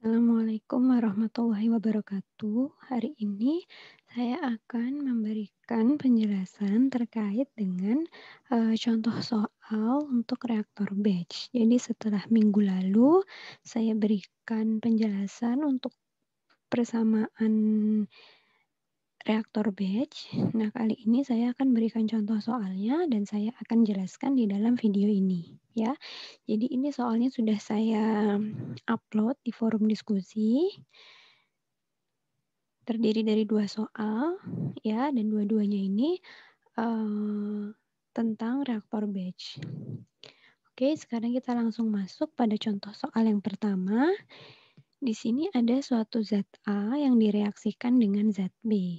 Assalamualaikum warahmatullahi wabarakatuh. Hari ini saya akan memberikan penjelasan terkait dengan contoh soal untuk reaktor batch. Jadi setelah minggu lalu saya berikan penjelasan untuk persamaan reaktor batch. Nah, kali ini saya akan berikan contoh soalnya dan saya akan jelaskan di dalam video ini, ya. Jadi ini soalnya sudah saya upload di forum diskusi. Terdiri dari 2 soal, ya, dan dua-duanya ini, tentang reaktor batch. Oke, sekarang kita langsung masuk pada contoh soal yang pertama. Di sini ada suatu zat A yang direaksikan dengan zat B.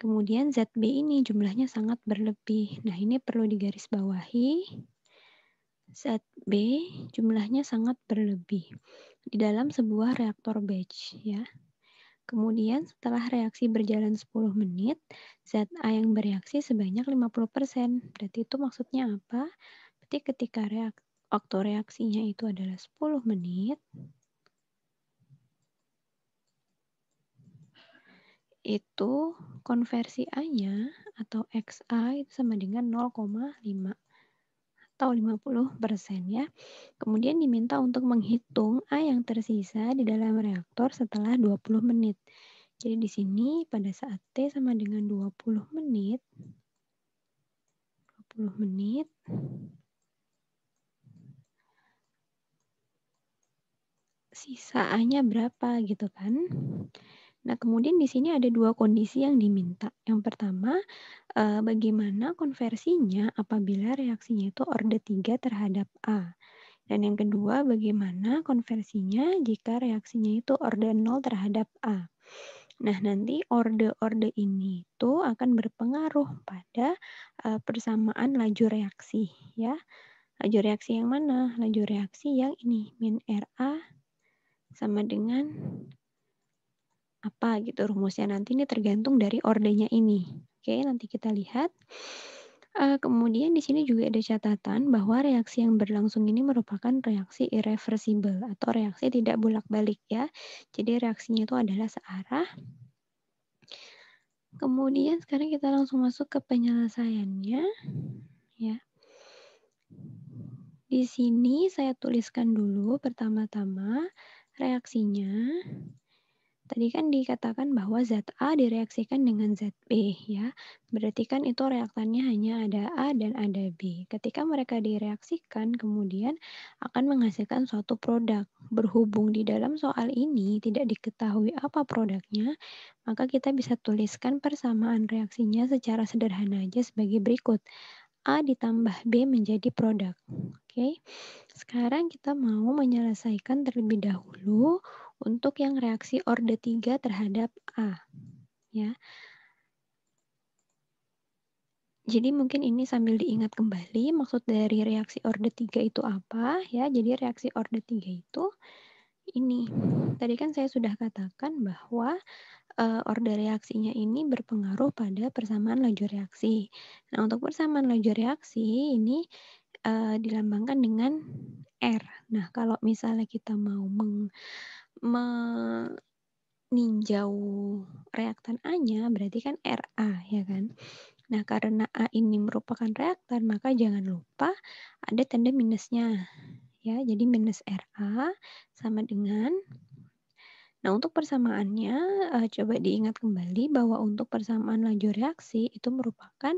Kemudian zat B ini jumlahnya sangat berlebih. Nah, ini perlu digarisbawahi. Zat B jumlahnya sangat berlebih di dalam sebuah reaktor batch, ya. Kemudian setelah reaksi berjalan 10 menit, zat A yang bereaksi sebanyak 50%. Berarti itu maksudnya apa? Berarti ketika waktu reaksinya itu adalah 10 menit, itu konversi A-nya atau XA itu sama dengan 0,5 atau 50% ya. Kemudian diminta untuk menghitung A yang tersisa di dalam reaktor setelah 20 menit. Jadi di sini pada saat T sama dengan 20 menit, sisa A-nya berapa gitu kan. Nah, kemudian di sini ada 2 kondisi yang diminta. Yang pertama, bagaimana konversinya apabila reaksinya itu orde 3 terhadap A. Dan yang kedua, bagaimana konversinya jika reaksinya itu orde 0 terhadap A. Nah, nanti orde-orde ini tuh akan berpengaruh pada persamaan laju reaksi, ya. Laju reaksi yang mana? Laju reaksi yang ini, min RA sama dengan apa gitu rumusnya. Nanti ini tergantung dari ordenya ini. Oke, nanti kita lihat. Kemudian di sini juga ada catatan bahwa reaksi yang berlangsung ini merupakan reaksi irreversible atau reaksi tidak bolak-balik ya. Jadi reaksinya itu adalah searah. Kemudian sekarang kita langsung masuk ke penyelesaiannya, ya. Di sini saya tuliskan dulu pertama-tama reaksinya. Tadi kan dikatakan bahwa zat A direaksikan dengan zat B, ya. Berarti kan itu reaktannya hanya ada A dan ada B. Ketika mereka direaksikan, kemudian akan menghasilkan suatu produk. Berhubung di dalam soal ini tidak diketahui apa produknya, maka kita bisa tuliskan persamaan reaksinya secara sederhana aja sebagai berikut. A ditambah B menjadi produk. Oke. Sekarang kita mau menyelesaikan terlebih dahulu untuk yang reaksi orde 3 terhadap A, ya. Jadi mungkin ini sambil diingat kembali maksud dari reaksi orde 3 itu apa, ya. Jadi reaksi orde 3 itu ini. Tadi kan saya sudah katakan bahwa orde reaksinya ini berpengaruh pada persamaan laju reaksi. Nah, untuk persamaan laju reaksi ini dilambangkan dengan R. Nah, kalau misalnya kita mau meninjau reaktan A-nya, berarti kan Ra, ya kan? Nah, karena A ini merupakan reaktan, maka jangan lupa ada tanda minusnya, ya. Jadi minus Ra sama dengan. Nah, untuk persamaannya, coba diingat kembali bahwa untuk persamaan laju reaksi itu merupakan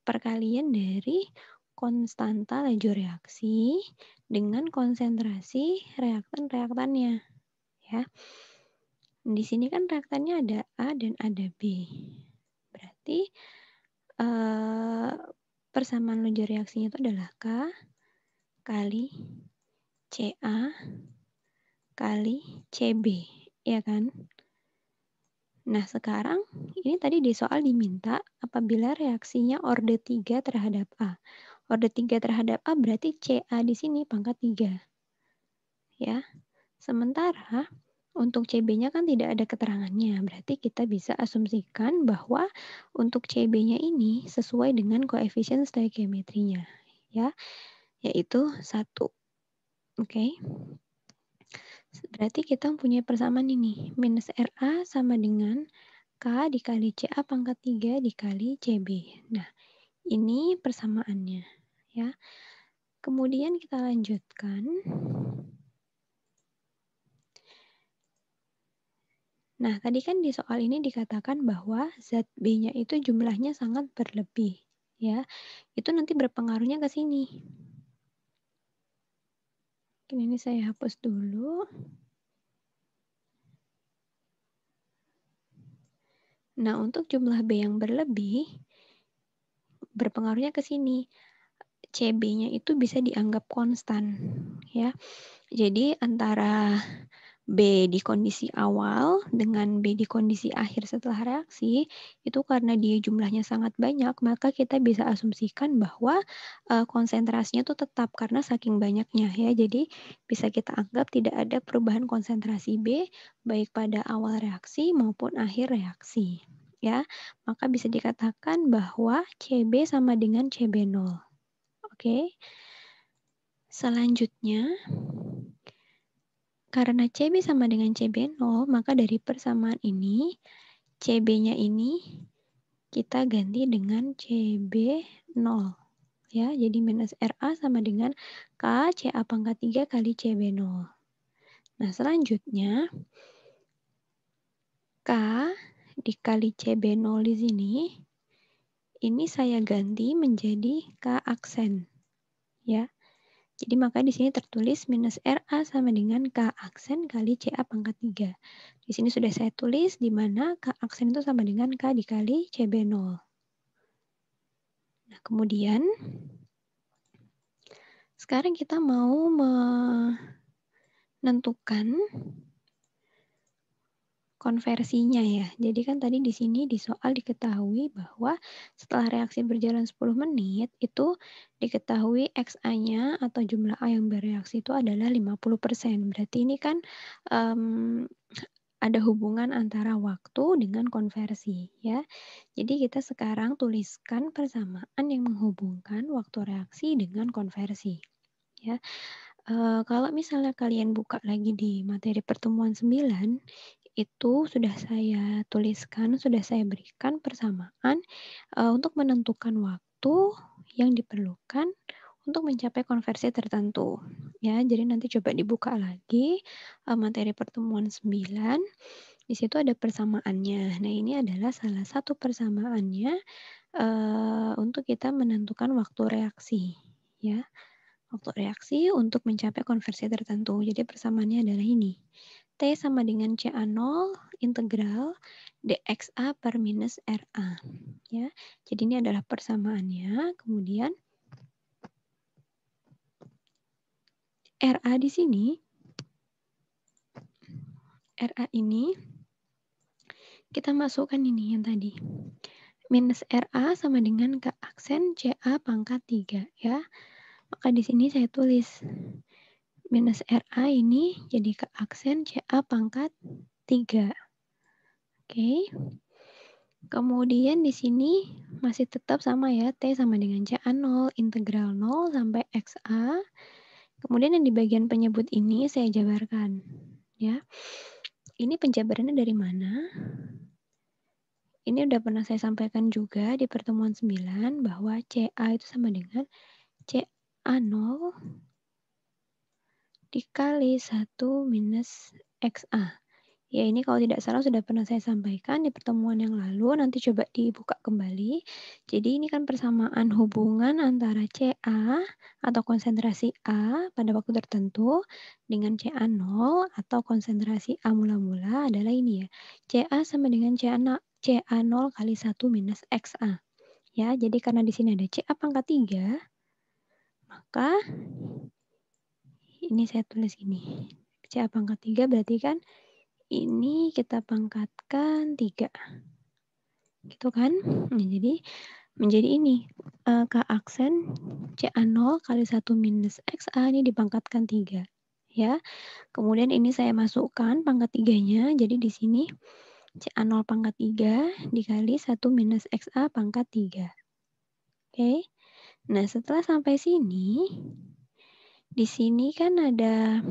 perkalian dari konstanta laju reaksi dengan konsentrasi reaktan-reaktannya, ya. Di sini kan reaktannya ada A dan ada B. Berarti persamaan laju reaksinya itu adalah K kali Ca kali Cb, ya kan? Nah, sekarang ini tadi di soal diminta apabila reaksinya orde 3 terhadap A. Orde 3 terhadap A berarti Ca di sini pangkat 3. Ya. Sementara untuk Cb-nya kan tidak ada keterangannya. Berarti kita bisa asumsikan bahwa untuk Cb-nya ini sesuai dengan koefisien stoikiometrinya, ya, yaitu 1. Oke. Berarti kita punya persamaan ini, minus RA sama dengan K dikali CA pangkat 3 dikali CB. Nah, ini persamaannya, ya. Kemudian kita lanjutkan. Nah, tadi kan di soal ini dikatakan bahwa zat B-nya itu jumlahnya sangat berlebih, ya. Itu nanti berpengaruhnya ke sini. Ini saya hapus dulu. Nah, untuk jumlah B yang berlebih, berpengaruhnya ke sini. CB-nya itu bisa dianggap konstan, ya. Jadi antara B di kondisi awal dengan B di kondisi akhir setelah reaksi, itu karena dia jumlahnya sangat banyak, maka kita bisa asumsikan bahwa konsentrasinya itu tetap karena saking banyaknya, ya. Jadi bisa kita anggap tidak ada perubahan konsentrasi B baik pada awal reaksi maupun akhir reaksi, ya. Maka bisa dikatakan bahwa CB sama dengan CB0. Oke. Selanjutnya, karena CB sama dengan CB0, maka dari persamaan ini, CB-nya ini kita ganti dengan CB0. Ya, jadi minus RA sama dengan K CA pangkat 3 kali CB0. Nah, selanjutnya, K dikali CB0 di sini, ini saya ganti menjadi K aksen. Ya. Jadi maka di sini tertulis minus RA sama dengan K aksen kali CA pangkat 3. Di sini sudah saya tulis di mana K aksen itu sama dengan K dikali CB0. Nah, kemudian sekarang kita mau menentukan konversinya ya. Jadi kan tadi di sini di soal diketahui bahwa setelah reaksi berjalan 10 menit itu diketahui XA-nya atau jumlah A yang bereaksi itu adalah 50%. Berarti ini kan ada hubungan antara waktu dengan konversi ya. Jadi kita sekarang tuliskan persamaan yang menghubungkan waktu reaksi dengan konversi ya. Kalau misalnya kalian buka lagi di materi pertemuan 9 itu sudah saya tuliskan, sudah saya berikan persamaan untuk menentukan waktu yang diperlukan untuk mencapai konversi tertentu. Ya, jadi nanti coba dibuka lagi materi pertemuan 9. Di situ ada persamaannya. Nah, ini adalah salah satu persamaannya untuk kita menentukan waktu reaksi, ya. Waktu reaksi untuk mencapai konversi tertentu. Jadi persamaannya adalah ini. T sama dengan CA0 integral dXA per minus RA. Ya. Jadi ini adalah persamaannya. Kemudian RA di sini, RA ini kita masukkan ini yang tadi. Minus RA sama dengan K aksen CA pangkat 3 ya. Maka di sini saya tulis minus RA ini jadi K aksen CA pangkat 3. Oke. Kemudian di sini masih tetap sama ya, T sama dengan CA0 integral 0 sampai XA. Kemudian yang di bagian penyebut ini saya jabarkan ya. Ini penjabarannya dari mana? Ini udah pernah saya sampaikan juga di pertemuan 9 bahwa CA itu sama dengan CA0 dikali 1 minus XA. Ya, ini kalau tidak salah sudah pernah saya sampaikan di pertemuan yang lalu, nanti coba dibuka kembali. Jadi ini kan persamaan hubungan antara CA atau konsentrasi A pada waktu tertentu dengan CA0 atau konsentrasi A mula-mula adalah ini ya. CA sama dengan CA0 kali 1 minus XA. Ya, jadi karena di sini ada CA pangkat 3, maka ini saya tulis ini. CA pangkat 3 berarti kan ini kita pangkatkan 3. Gitu kan? Nah, jadi menjadi ini, K aksen CA0 kali 1 minus XA ini dipangkatkan 3. Ya. Kemudian ini saya masukkan pangkat 3-nya, jadi di sini CA0 pangkat 3 dikali 1 minus XA pangkat 3. Oke. Nah, setelah sampai sini, di sini kan ada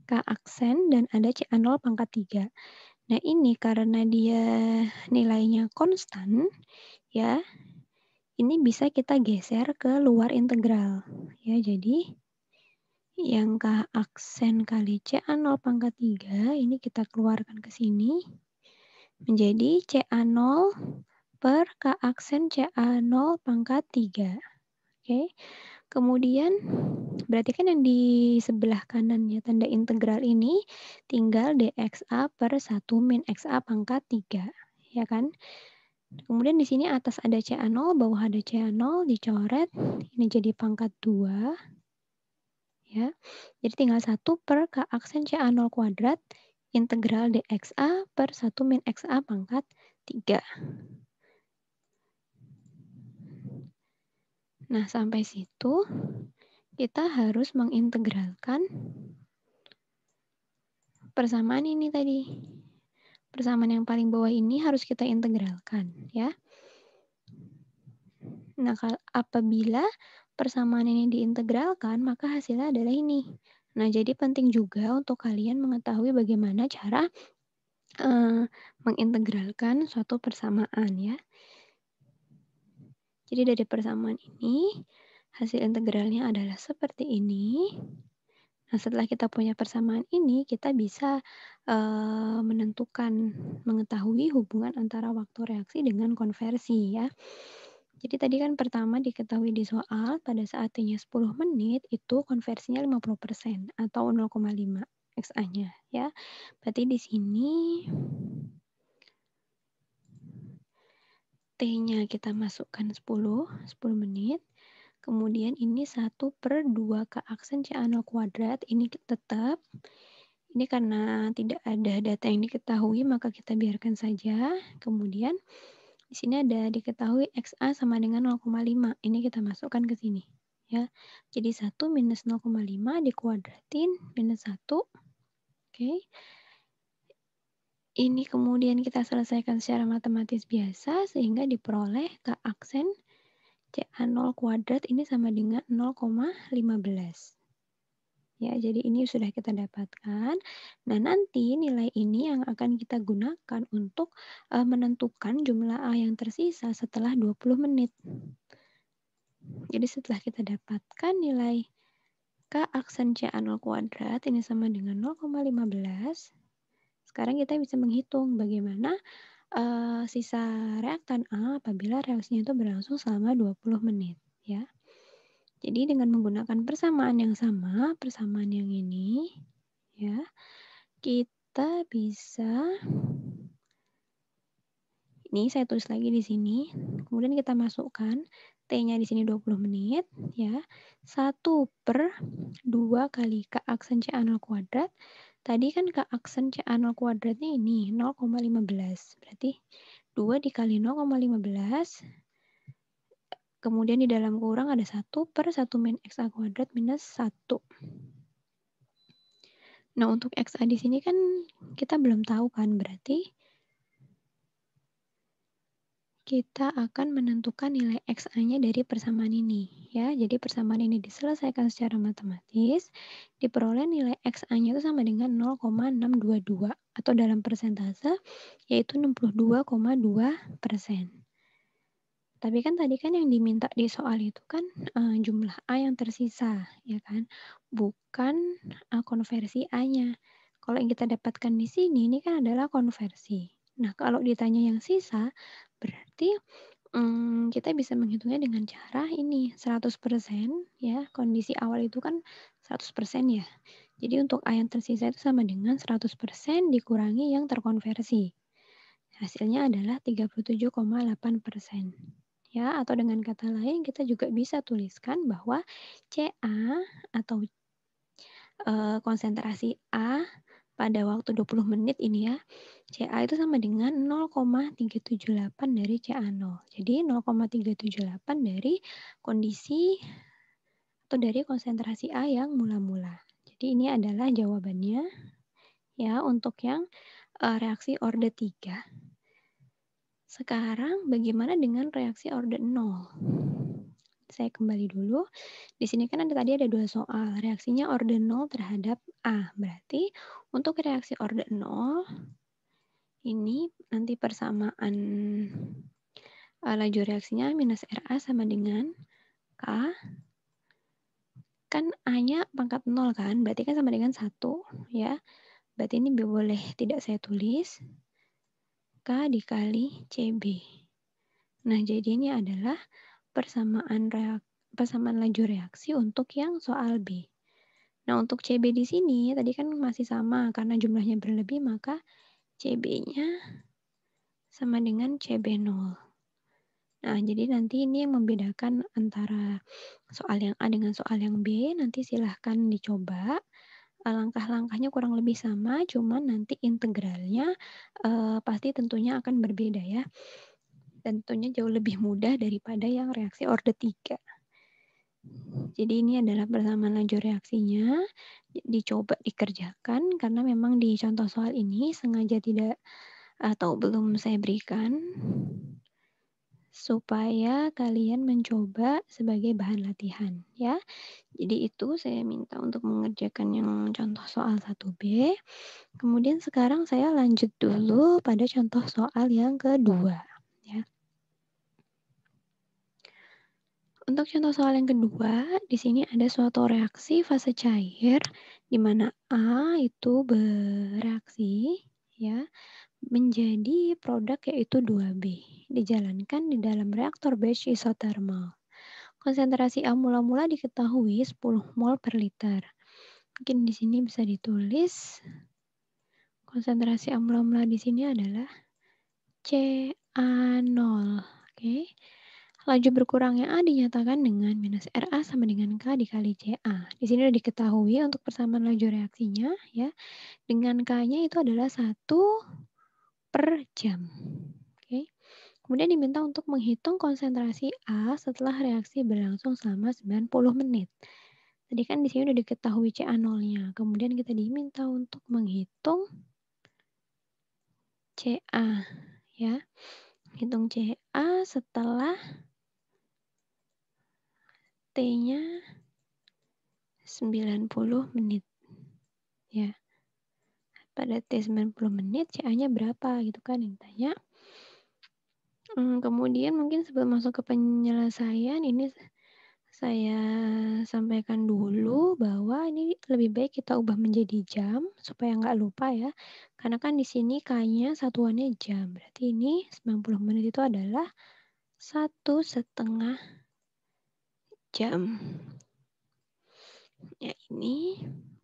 K aksen, dan ada CA0 pangkat 3. Nah, ini karena dia nilainya konstan, ya, ini bisa kita geser ke luar integral. Ya, jadi yang K aksen kali CA0 pangkat 3, ini kita keluarkan ke sini, menjadi CA0 per K aksen CA0 pangkat 3. Oke. Kemudian berarti kan yang di sebelah kanannya tanda integral ini tinggal dxa per 1 min xa pangkat 3, ya kan? Kemudian di sini atas ada CA0, bawah ada CA0, dicoret, ini jadi pangkat 2, ya. Jadi tinggal 1 per K aksen CA0 kuadrat integral dxa per 1 min xa pangkat 3. Nah, sampai situ kita harus mengintegralkan persamaan ini tadi. Persamaan yang paling bawah ini harus kita integralkan, ya. Nah, apabila persamaan ini diintegralkan, maka hasilnya adalah ini. Nah, jadi penting juga untuk kalian mengetahui bagaimana cara mengintegralkan suatu persamaan, ya. Jadi dari persamaan ini, hasil integralnya adalah seperti ini. Nah, setelah kita punya persamaan ini, kita bisa mengetahui hubungan antara waktu reaksi dengan konversi, ya. Jadi tadi kan pertama diketahui di soal pada saat T-nya 10 menit itu konversinya 50% atau 0,5 XA-nya, ya. Berarti di sini T-nya kita masukkan 10 menit. Kemudian ini 1/2 K aksen CA0 kuadrat, ini tetap. Ini karena tidak ada data yang diketahui, maka kita biarkan saja. Kemudian di sini ada diketahui XA sama dengan 0,5. Ini kita masukkan ke sini, ya. Jadi 1 minus 0,5 dikuadratin minus 1. Oke. Ini kemudian kita selesaikan secara matematis biasa sehingga diperoleh K aksen CA0 kuadrat ini sama dengan 0,15. Ya, jadi ini sudah kita dapatkan. Nah, nanti nilai ini yang akan kita gunakan untuk menentukan jumlah A yang tersisa setelah 20 menit. Jadi setelah kita dapatkan nilai K aksen CA0 kuadrat ini sama dengan 0,15. Sekarang kita bisa menghitung bagaimana sisa reaktan A apabila reaksinya itu berlangsung selama 20 menit, ya. Jadi dengan menggunakan persamaan yang sama, persamaan yang ini, ya, kita bisa, ini saya tulis lagi di sini, kemudian kita masukkan T-nya di sini 20 menit, ya, 1/2 kali K aksen CA0 kuadrat, tadi kan K aksen CA0 kuadratnya ini 0,15, berarti 2 dikali 0,15, kemudian di dalam kurang ada 1/1 min XA kuadrat minus 1. Nah, untuk XA di sini kan kita belum tahu kan, berarti kita akan menentukan nilai XA-nya dari persamaan ini, ya. Jadi persamaan ini diselesaikan secara matematis, diperoleh nilai XA-nya itu sama dengan 0,622 atau dalam persentase yaitu 62,2%. Tapi kan tadi kan yang diminta di soal itu kan jumlah A yang tersisa, ya kan? Bukan konversi A-nya. Kalau yang kita dapatkan di sini ini kan adalah konversi. Nah, kalau ditanya yang sisa, berarti kita bisa menghitungnya dengan cara ini 100%, ya. Kondisi awal itu kan 100% ya. Jadi untuk A yang tersisa itu sama dengan 100% dikurangi yang terkonversi. Hasilnya adalah 37,8%. Ya, atau dengan kata lain kita juga bisa tuliskan bahwa CA atau konsentrasi A pada waktu 20 menit ini ya, CA itu sama dengan 0,378 dari CA0. Jadi 0,378 dari kondisi atau dari konsentrasi A yang mula-mula. Jadi ini adalah jawabannya ya untuk yang reaksi orde 3. Sekarang bagaimana dengan reaksi orde 0? Saya kembali dulu. Di sini kan tadi ada 2 soal, reaksinya orde 0 terhadap A. Berarti untuk reaksi orde 0, ini nanti persamaan laju reaksinya minus RA sama dengan K. Kan A-nya pangkat 0 kan, berarti kan sama dengan 1 ya. Berarti ini boleh tidak saya tulis, K dikali CB. Nah, jadi ini adalah persamaan laju reaksi untuk yang soal B. Nah, untuk CB di sini tadi kan masih sama karena jumlahnya berlebih, maka CB-nya sama dengan CB0. Nah, jadi nanti ini yang membedakan antara soal yang A dengan soal yang B, nanti silahkan dicoba. Langkah-langkahnya kurang lebih sama, cuman nanti integralnya pasti tentunya akan berbeda ya. Dan tentunya jauh lebih mudah daripada yang reaksi orde 3. Jadi ini adalah persamaan laju reaksinya, dicoba dikerjakan karena memang di contoh soal ini sengaja tidak atau belum saya berikan supaya kalian mencoba sebagai bahan latihan ya. Jadi itu saya minta untuk mengerjakan yang contoh soal 1B. Kemudian sekarang saya lanjut dulu pada contoh soal yang kedua ya. Untuk contoh soal yang kedua, di sini ada suatu reaksi fase cair di mana A itu bereaksi ya menjadi produk yaitu 2B dijalankan di dalam reaktor batch isothermal. Konsentrasi A mula-mula diketahui 10 mol per liter. Mungkin di sini bisa ditulis konsentrasi A mula-mula di sini adalah CA0. Oke. Laju berkurangnya A dinyatakan dengan minus RA sama dengan K dikali CA. Di sini sudah diketahui untuk persamaan laju reaksinya ya. Dengan K-nya itu adalah 1 per jam. Oke. Kemudian diminta untuk menghitung konsentrasi A setelah reaksi berlangsung selama 90 menit. Tadi kan di sini sudah diketahui CA0-nya. Kemudian kita diminta untuk menghitung CA ya. Hitung CA setelah T-nya 90 menit. Ya. Pada T 90 menit CA-nya berapa gitu kan yang tanya. Kemudian mungkin sebelum masuk ke penyelesaian ini saya sampaikan dulu bahwa ini lebih baik kita ubah menjadi jam supaya nggak lupa ya. Karena kan di sini K-nya satuannya jam. Berarti ini 90 menit itu adalah 1,5 jam. Ya ini.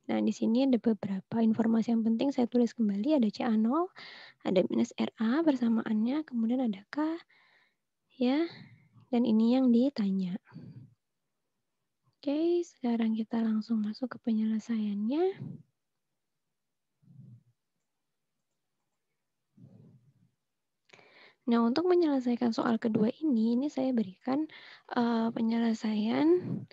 Nah, di sini ada beberapa informasi yang penting saya tulis kembali. Ada CA0, ada minus RA persamaannya, kemudian ada K, ya. Dan ini yang ditanya. Oke, sekarang kita langsung masuk ke penyelesaiannya. Nah, untuk menyelesaikan soal kedua ini saya berikan penyelesaian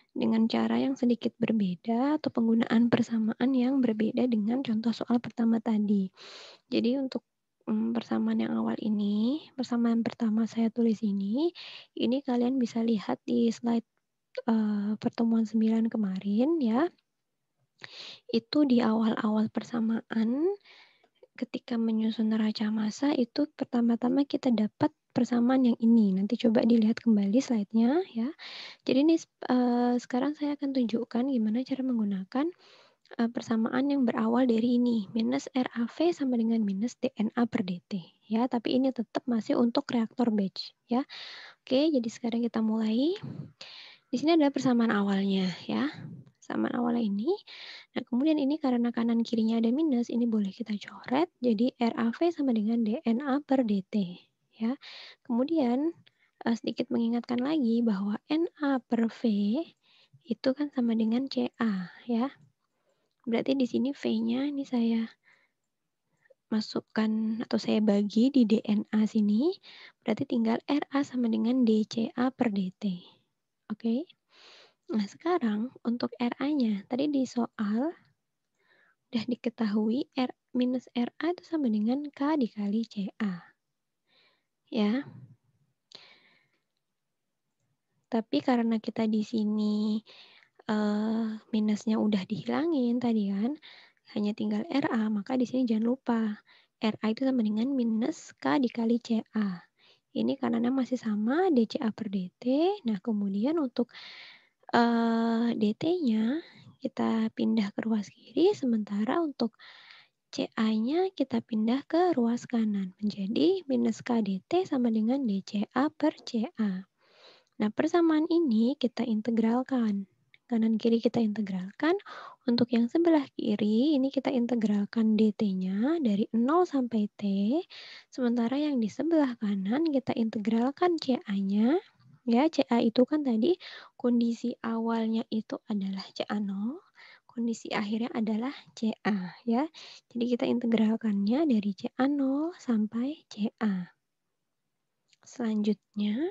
dengan cara yang sedikit berbeda atau penggunaan persamaan yang berbeda dengan contoh soal pertama tadi. Jadi untuk persamaan yang awal ini, persamaan pertama saya tulis ini kalian bisa lihat di slide pertemuan 9 kemarin ya. Itu di awal-awal persamaan ketika menyusun neraca massa itu pertama-tama kita dapat persamaan yang ini. Nanti coba dilihat kembali slide-nya ya. Jadi ini sekarang saya akan tunjukkan gimana cara menggunakan persamaan yang berawal dari ini, minus RAV sama dengan minus DNA per DT ya, tapi ini tetap masih untuk reaktor batch ya. Oke, jadi sekarang kita mulai. Di sini adalah persamaan awalnya ya. Persamaan awalnya ini. Nah, kemudian ini karena kanan kirinya ada minus, ini boleh kita coret jadi RAV sama dengan DNA per DT ya. Kemudian sedikit mengingatkan lagi bahwa Na per V itu kan sama dengan Ca ya. Berarti di sini V-nya ini saya masukkan atau saya bagi di DNA sini. Berarti tinggal RA sama dengan DCA per DT. Oke. Nah, sekarang untuk RA-nya. Tadi di soal udah diketahui R minus RA itu sama dengan K dikali CA. Ya. Tapi karena kita di sini, minusnya udah dihilangin tadi kan, hanya tinggal RA, maka di sini jangan lupa, RA itu sama dengan minus K dikali CA. Ini kanannya masih sama DCA per DT. Nah, kemudian untuk, DT-nya kita pindah ke ruas kiri, sementara untuk CA-nya kita pindah ke ruas kanan, menjadi minus K DT sama dengan DCA per CA. Nah, persamaan ini kita integralkan. Kanan kiri kita integralkan. Untuk yang sebelah kiri, ini kita integralkan dt-nya dari 0 sampai t. Sementara yang di sebelah kanan kita integralkan CA-nya. Ya, CA itu kan tadi kondisi awalnya itu adalah CA0, kondisi akhirnya adalah CA ya. Jadi kita integralkannya dari CA0 sampai CA. Selanjutnya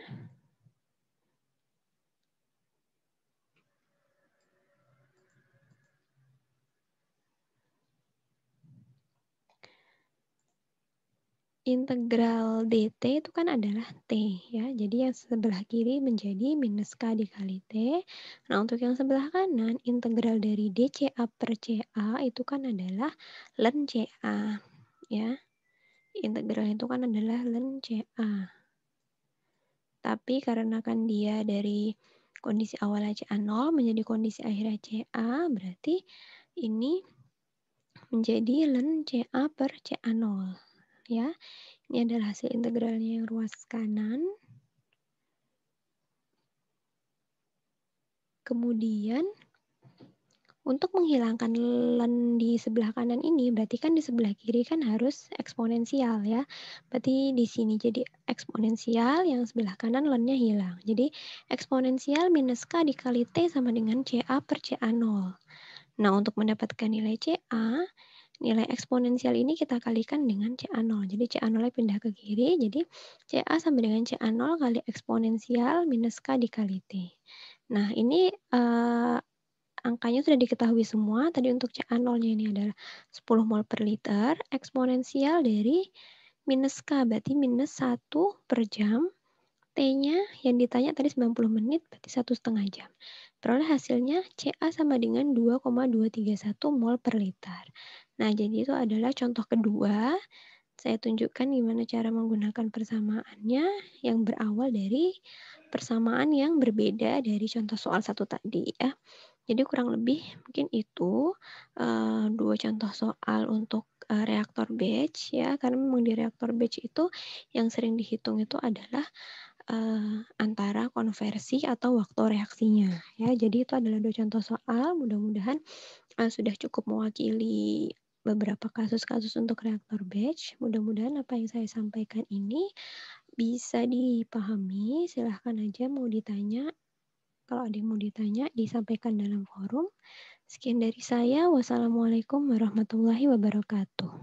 integral dt itu kan adalah t ya. Jadi yang sebelah kiri menjadi minus k dikali t. Nah, untuk yang sebelah kanan integral dari dca per ca itu kan adalah ln ca ya. Integral itu kan adalah ln ca. Tapi karena kan dia dari kondisi awalnya ca0 menjadi kondisi akhirnya ca, berarti ini menjadi ln ca per ca0 ya. Ini adalah hasil integralnya yang ruas kanan. Kemudian untuk menghilangkan ln di sebelah kanan ini, berarti kan di sebelah kiri kan harus eksponensial ya. Berarti di sini jadi eksponensial, yang sebelah kanan ln-nya hilang. Jadi eksponensial minus K dikali T sama dengan CA per CA0. Nah, untuk mendapatkan nilai CA, nilai eksponensial ini kita kalikan dengan CA0. Jadi CA0-nya pindah ke kiri, jadi CA sama dengan CA0 kali eksponensial minus K dikali T. Nah, ini angkanya sudah diketahui semua. Tadi untuk CA0-nya ini adalah 10 mol per liter, eksponensial dari minus K, berarti minus 1 per jam. T-nya yang ditanya tadi 90 menit, berarti 1,5 jam. Peroleh hasilnya CA sama dengan 2,231 mol per liter. Nah, jadi itu adalah contoh kedua. Saya tunjukkan gimana cara menggunakan persamaannya yang berawal dari persamaan yang berbeda dari contoh soal satu tadi ya. Jadi kurang lebih mungkin itu, 2 contoh soal untuk, reaktor batch ya, karena memang di reaktor batch itu yang sering dihitung itu adalah, antara konversi atau waktu reaksinya ya. Jadi itu adalah 2 contoh soal, mudah-mudahan, sudah cukup mewakili beberapa kasus-kasus untuk reaktor batch. Mudah-mudahan apa yang saya sampaikan ini bisa dipahami, silahkan aja mau ditanya. Kalau ada yang mau ditanya, disampaikan dalam forum. Sekian dari saya. Wassalamualaikum warahmatullahi wabarakatuh.